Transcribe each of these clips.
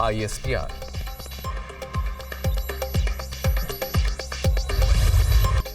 ISPR।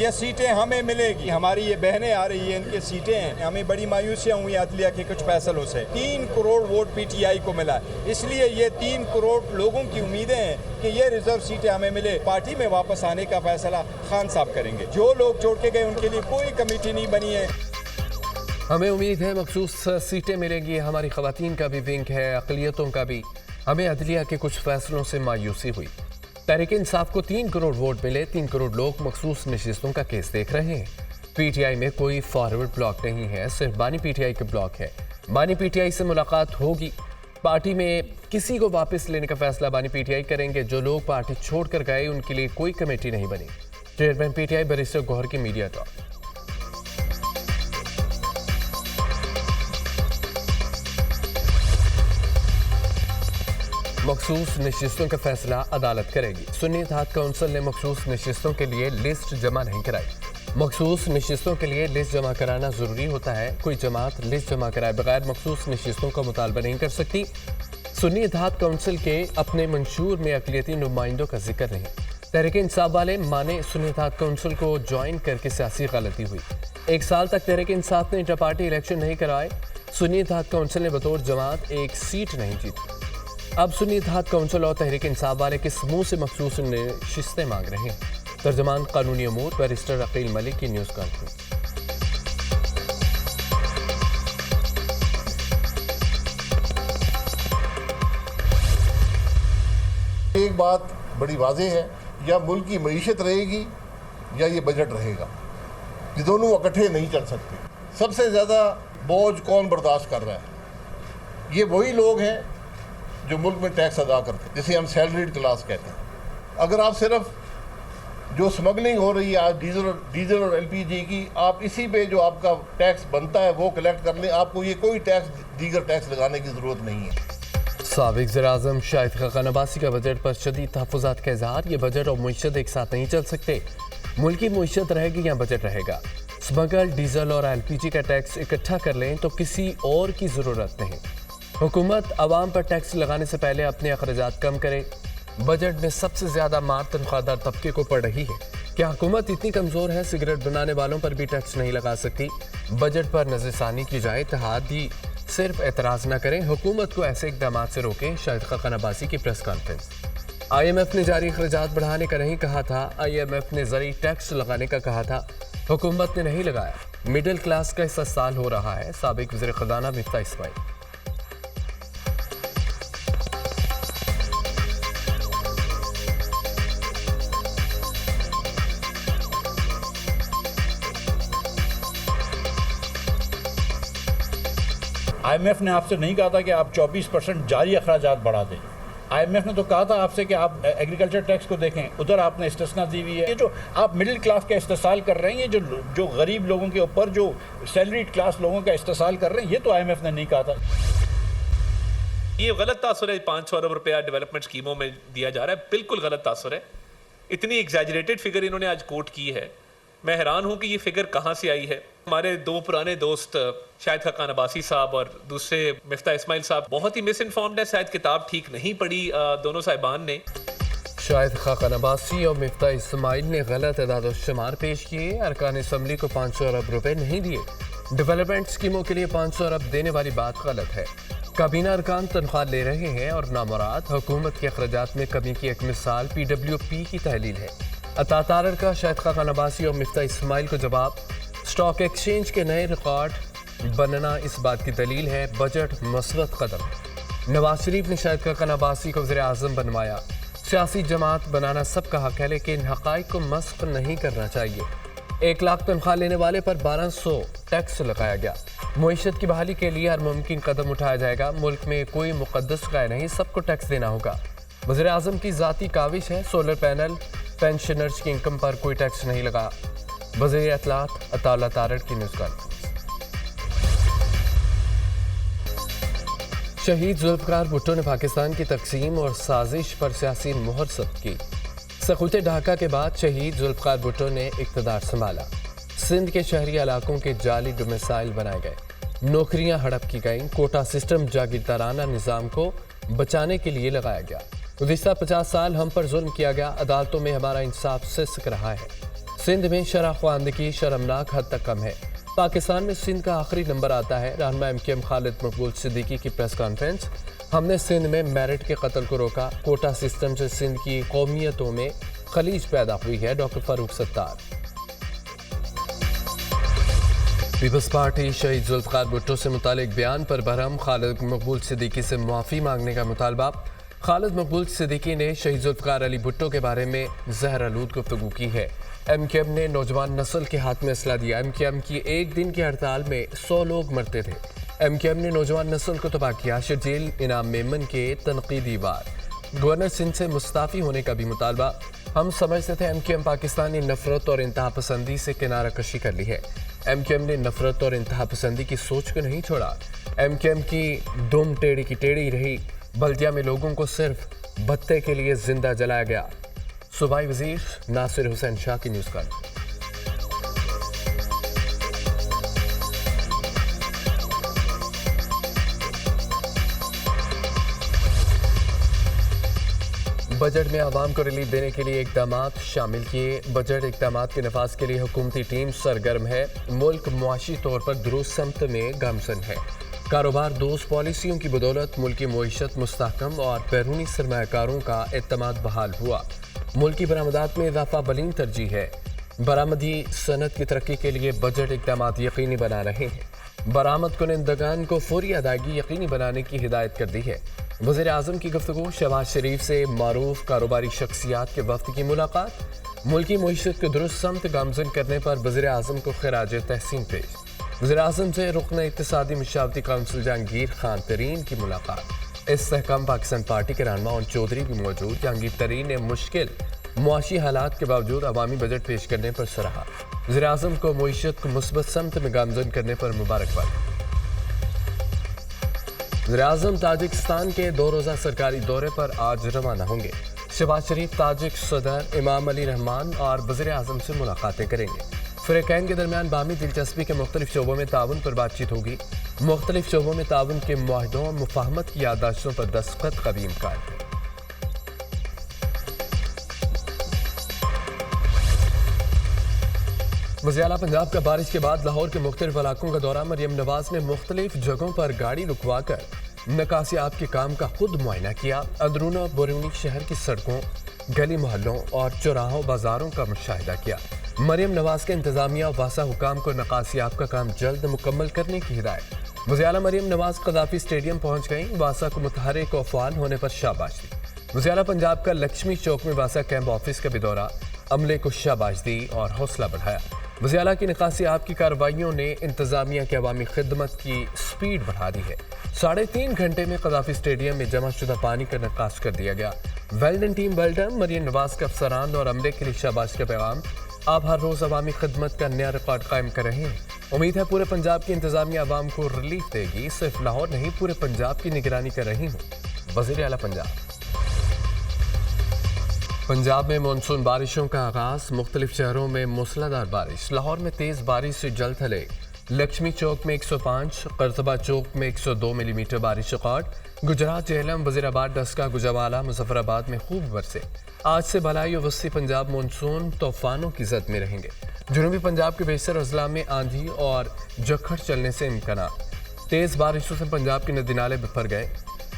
یہ سیٹیں ہمیں ملے گی. ہماری یہ بہنیں آ رہی ہیں, ان کی سیٹیں ہیں. ہمیں بڑی مایوسیاں ہوئی عدلیہ کے کچھ فیصلوں سے. 3 کروڑ ووٹ پی ٹی آئی کو ملا, اس لیے یہ 3 کروڑ لوگوں کی امیدیں ہیں کہ یہ ریزرو سیٹیں ہمیں ملے. پارٹی میں واپس آنے کا فیصلہ خان صاحب کریں گے. جو لوگ چھوڑ کے گئے ان کے لیے کوئی کمیٹی نہیں بنی ہے. ہمیں امید ہے مخصوص سیٹیں ملیں گی. ہماری خواتین کا بھی ونگ ہے, اقلیتوں کا بھی. ہمیں عدلیہ کے کچھ فیصلوں سے مایوسی ہوئی. تحریک انصاف کو 3 کروڑ ووٹ ملے. 3 کروڑ لوگ مخصوص نشستوں کا کیس دیکھ رہے ہیں. پی ٹی آئی میں کوئی فارورڈ بلاک نہیں ہے, صرف بانی پی ٹی آئی کے بلاک ہے. بانی پی ٹی آئی سے ملاقات ہوگی. پارٹی میں کسی کو واپس لینے کا فیصلہ بانی پی ٹی آئی کریں گے. جو لوگ پارٹی چھوڑ کر گئے ان کے لیے کوئی کمیٹی نہیں بنی. Chairman P T I barrister Gohar کی میڈیا ٹاک. مخصوص نشستوں کا فیصلہ عدالت کرے گی. سنی اتحاد کونسل نے مخصوص نشستوں کے لیے لسٹ جمع نہیں کرائی. مخصوص نشستوں کے لیے لسٹ جمع کرانا ضروری ہوتا ہے. کوئی جماعت لسٹ جمع کرائے بغیر مخصوص نشستوں کا مطالبہ نہیں کر سکتی. سنی اتحاد کونسل کے اپنے منشور میں اقلیتی نمائندوں کا ذکر نہیں. تحریک انصاف والے مانے سنی اتحاد کونسل کو جوائن کر کے سیاسی غلطی ہوئی. 1 سال تک تحریک انصاف نے انٹر پارٹی الیکشن نہیں کرائے. سنی اتحاد کونسل نے بطور جماعت 1 سیٹ نہیں جیتی. اب سنی اتحاد کونسل اور تحریک انصاف والے کس منہ سے مخصوص نشستیں مانگ رہے ہیں. ترجمان قانونی امور بیرسٹر عقیل ملک کی نیوز کانفرنس. ایک بات بڑی واضح ہے, یا ملک کی معیشت رہے گی یا یہ بجٹ رہے گا. یہ دونوں اکٹھے نہیں چل سکتے. سب سے زیادہ بوجھ کون برداشت کر رہا ہے؟ یہ وہی لوگ ہیں جو ملک میں ٹیکس ادا کرتے ہیں, جسے ہم سیلریڈ کلاس کہتے ہیں. اگر آپ صرف جو سمگلنگ ہو رہی ہے آج ڈیزل اور ایل پی جی کی, آپ اسی پہ جو آپ کا ٹیکس بنتا ہے وہ کلیکٹ کر لیں. آپ کو یہ کوئی دیگر ٹیکس لگانے کی ضرورت نہیں ہے. سابق وزیر اعظم شاہد خاقان عباسی کا بجٹ پر شدید تحفظات کا اظہار. یہ بجٹ اور معیشت ایک ساتھ نہیں چل سکتے. ملکی معیشت رہے گی یا بجٹ رہے گا. سمگل ڈیزل اور ایل پی جی کا ٹیکس اکٹھا کر لیں تو کسی اور کی ضرورت نہیں. حکومت عوام پر ٹیکس لگانے سے پہلے اپنے اخراجات کم کرے. بجٹ میں سب سے زیادہ مار تنخواہ دار طبقے کو پڑ رہی ہے. کیا حکومت اتنی کمزور ہے سگریٹ بنانے والوں پر بھی ٹیکس نہیں لگا سکتی؟ بجٹ پر نظر ثانی کی جائے. اتحادی صرف اعتراض نہ کریں, حکومت کو ایسے اقدامات سے روکیں. شاہد خاقان عباسی کی press conference. I M F نے جاری اخراجات بڑھانے کا نہیں کہا تھا. آئی ایم ایف نے زرعی ٹیکس لگانے کا کہا تھا, حکومت نے نہیں لگایا. مڈل کلاس کا استحصال ہو رہا ہے. سابق وزیر خزانہ مفتاح اسماعیل. آئی ایم ایف نے آپ سے نہیں کہا تھا کہ آپ 24% جاری اخراجات بڑھا دیں. آئی ایم ایف نے تو کہا تھا آپ سے کہ آپ ایگریکلچر ٹیکس کو دیکھیں, ادھر آپ نے استثنا دی ہوئی ہے. یہ جو آپ مڈل کلاس کا استحصال کر رہے ہیں, یہ جو غریب لوگوں کے اوپر جو سیلریڈ کلاس لوگوں کا استحصال کر رہے ہیں, یہ تو آئی ایم ایف نے نہیں کہا تھا. یہ غلط تاثر ہے. 500 ارب روپیہ ڈیولپمنٹ اسکیموں میں دیا جا رہا ہے, بالکل غلط تاثر ہے. اتنی ایگزیجریٹڈ فگر انہوں نے آج کوٹ کی ہے. میں حیران ہوں کہ یہ فگر کہاں سے آئی ہے. ہمارے 2 پرانے دوست شاہد خاقان عباسی صاحب اور دوسرے مفتاح اسماعیل صاحب بہت ہی مس انفارمڈ ہے. شاید کتاب ٹھیک نہیں پڑھی دونوں صاحبان نے. شاہد خاقان عباسی اور مفتاح اسماعیل نے غلط اعداد و شمار پیش کیے. ارکان اسمبلی کو 500 ارب روپے نہیں دیے. ڈیولپمنٹ اسکیموں کے لیے 500 ارب دینے والی بات غلط ہے. کابینہ ارکان تنخواہ لے رہے ہیں اور نامراد. حکومت کے اخراجات میں کمی کی ایک مثال پی ڈبلیو پی کی تحلیل ہے. عطا تارڑ کا شاہد خاقان عباسی اور مفتاح اسماعیل کو جواب. اسٹاک ایکسچینج کے نئے ریکارڈ بننا اس بات کی دلیل ہے. بجٹ مثبت قدم. نواز شریف نے شاہد خاقان عباسی کو وزیر اعظم بنوایا. سیاسی جماعت بنانا سب کا حق ہے, لیکن حقائق کو مسخ نہیں کرنا چاہیے. 1 لاکھ تنخواہ لینے والے پر 1200 ٹیکس لگایا گیا. معیشت کی بحالی کے لیے ہر ممکن قدم اٹھایا جائے گا. ملک میں کوئی مقدس شے نہیں, سب کو ٹیکس دینا ہوگا. وزیر اعظم کی ذاتی کاوش ہے. سولر پینل پینشنرز کی انکم پر کوئی ٹیکس نہیں لگا. وزیر اطلاعات عطا اللہ تارڑ کی نیوز کانفرنس. شہید ذوالفقار بھٹو نے پاکستان کی تقسیم اور سازش پر سیاسی مہر ثبت کی. سقوط ڈھاکہ کے بعد شہید ذوالفقار بھٹو نے اقتدار سنبھالا. سندھ کے شہری علاقوں کے جعلی ڈومیسائل بنائے گئے. نوکریاں ہڑپ کی گئیں. کوٹا سسٹم جاگیردارانہ نظام کو بچانے کے لیے لگایا گیا. گزشتہ 50 سال ہم پر ظلم کیا گیا. عدالتوں میں ہمارا انصاف سسک رہا ہے. سندھ میں شرح خواندگی شرمناک حد تک کم ہے۔ پاکستان میں سندھ کا آخری نمبر آتا ہے۔ رہنما MKM خالد مقبول صدیقی کی پریس کانفرنس۔ ہم نے سندھ میں میرٹ کے قتل کو روکا، کوٹا سسٹم سے سندھ کی قومیتوں میں خلیج پیدا ہوئی ہے، doctor Farooq Sattar. Peoples party شہید ذوالفقار بھٹو سے متعلق بیان پر برہم، خالد مقبول صدیقی سے معافی مانگنے کا مطالبہ۔ خالد مقبول صدیقی نے شہید ذوالفقار علی بھٹو کے بارے میں زہر آلود گفتگو کی ہے۔ MKM نے نوجوان نسل کے ہاتھ میں اسلحہ دیا۔ MKM کی ایک دن کی ہڑتال میں 100 لوگ مرتے تھے۔ MKM نے نوجوان نسل کو تباہ کیا۔ شرجیل انعام میمن کے تنقیدی وار۔ گورنر سندھ سے مستعفی ہونے کا بھی مطالبہ۔ ہم سمجھتے تھے MKM پاکستان نے نفرت اور انتہا پسندی سے کنارہ کشی کر لی ہے۔ MKM نے نفرت اور انتہا پسندی کی سوچ کو نہیں چھوڑا۔ MKM کی دم ٹیڑھی کی ٹیڑھی رہی۔ بلدیہ میں لوگوں کو صرف بھتے کے لیے زندہ جلایا گیا۔ صوبائی وزیر ناصر حسین شاہ کی نیوز کانفرنس۔ بجٹ میں عوام کو ریلیف دینے کے لیے اقدامات شامل کیے۔ بجٹ اقدامات کے نفاذ کے لیے حکومتی ٹیم سرگرم ہے۔ ملک معاشی طور پر درست سمت میں گامزن ہے۔ کاروبار دوست پالیسیوں کی بدولت ملکی معیشت مستحکم اور بیرونی سرمایہ کاروں کا اعتماد بحال ہوا۔ ملکی برآمدات میں اضافہ بلند ترجیح ہے۔ برآمدی صنعت کی ترقی کے لیے بجٹ اقدامات یقینی بنا رہے ہیں۔ برآمد کنندگان کو فوری ادائیگی یقینی بنانے کی ہدایت کر دی ہے۔ وزیر اعظم کی گفتگو۔ شہباز شریف سے معروف کاروباری شخصیات کے وفد کی ملاقات۔ ملکی معیشت کو درست سمت گامزن کرنے پر وزیر اعظم کو خراج تحسین پیش۔ وزیر اعظم سے رکن اقتصادی مشاورتی کونسل جہانگیر خان ترین کی ملاقات۔ استحکام پاکستان پارٹی کے رہنما اون چودھری بھی موجود۔ جہانگیر ترین نے مشکل معاشی حالات کے باوجود عوامی بجٹ پیش کرنے پر سراہا۔ وزیر اعظم کو معیشت کو مثبت سمت میں گامزن کرنے پر مبارکباد۔ وزیر اعظم تاجکستان کے 2 روزہ سرکاری دورے پر آج روانہ ہوں گے۔ شہباز شریف تاجک صدر امام علی رحمان اور وزیر اعظم سے ملاقاتیں کریں گے۔ فریقین کے درمیان باہمی دلچسپی کے مختلف شعبوں میں تعاون پر بات چیت ہوگی۔ مختلف شعبوں میں تعاون کے معاہدوں اور مفاہمت کی یادداشتوں پر دستخط کا بھی امکان ہے۔ وزیر اعلیٰ پنجاب کا بارش کے بعد لاہور کے مختلف علاقوں کا دورہ۔ مریم نواز نے مختلف جگہوں پر گاڑی رکوا کر نکاسیاب کے کام کا خود معائنہ کیا۔ اندرون اور بیرونی شہر کی سڑکوں، گلی محلوں اور چوراہوں بازاروں کا مشاہدہ کیا۔ مریم نواز کے انتظامیہ و واسا حکام کو نکاسیاب کا کام جلد مکمل کرنے کی ہدایت۔ وزیر اعلیٰ مریم نواز قذافی اسٹیڈیم پہنچ گئیں۔ واسا کو متحرک و فعال ہونے پر شاباش دی۔ وزیر اعلیٰ پنجاب کا لکشمی چوک میں واسا کیمپ آفس کا بھی دورہ۔ عملے کو شاباش دی اور حوصلہ بڑھایا۔ وزیر اعلیٰ کی نکاسیاب کی کارروائیوں نے انتظامیہ کی عوامی خدمت کی سپیڈ بڑھا دی ہے۔ 3.5 گھنٹے میں قذافی اسٹیڈیم میں جمع شدہ پانی کا نکاس کر دیا گیا۔ Well done team well done. Maryam Nawaz کا افسران اور عملے کے لیے شاباش کا پیغام۔ آپ ہر روز عوامی خدمت کا نیا ریکارڈ قائم کر رہے ہیں۔ امید ہے پورے پنجاب کی انتظامیہ عوام کو ریلیف دے گی۔ صرف لاہور نہیں، پورے پنجاب کی نگرانی کر رہی ہوں۔ وزیر اعلیٰ پنجاب۔ پنجاب میں مانسون بارشوں کا آغاز۔ مختلف شہروں میں موسلادھار بارش۔ لاہور میں تیز بارش سے جل تھلے۔ لکشمی چوک میں 105، قرطبہ چوک میں 102 ملی میٹر بارش ریکارڈ۔ گجرات، جہلم، وزیر آباد، ڈسکہ، گوجرانوالہ، مظفر آباد میں خوب برسے۔ آج سے بالائی و وسطی پنجاب مانسون طوفانوں کی زد میں رہیں گے۔ جنوبی پنجاب کے بیشتر اضلاع میں آندھی اور جھکڑ چلنے سے امکانات۔ تیز بارشوں سے پنجاب کے ندی نالے بھر گئے۔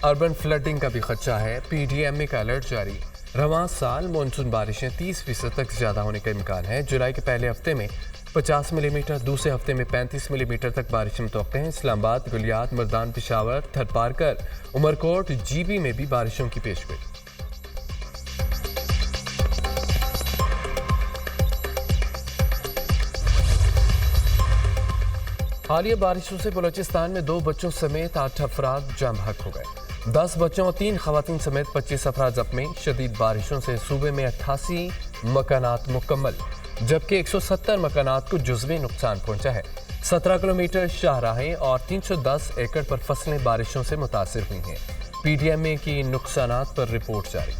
اربن فلڈنگ کا بھی خدشہ ہے۔ PDMA کا الرٹ جاری۔ رواں سال مانسون بارشیں 30% تک زیادہ ہونے کا امکان ہے۔ جولائی کے پہلے ہفتے میں 50 ملی میٹر، دوسرے ہفتے میں 35 ملی میٹر تک بارشیں متوقع ہیں۔ اسلام آباد، گلیات، مردان، پشاور، تھرپارکر، عمرکوٹ، GB میں بھی بارشوں کی پیشگوئی۔ حالیہ بارشوں سے بلوچستان میں 2 بچوں سمیت 8 افراد جاں بحق ہو گئے۔ 10 بچوں اور 3 خواتین سمیت 25 افراد زخمی۔ شدید بارشوں سے صوبے میں 88 مکانات مکمل، جبکہ 170 مکانات کو جزوی نقصان پہنچا ہے۔ 17 کلومیٹر شاہراہیں اور 310 ایکڑ پر فصلیں بارشوں سے متاثر ہوئی ہیں۔ PDMA کی نقصانات پر رپورٹ جاری۔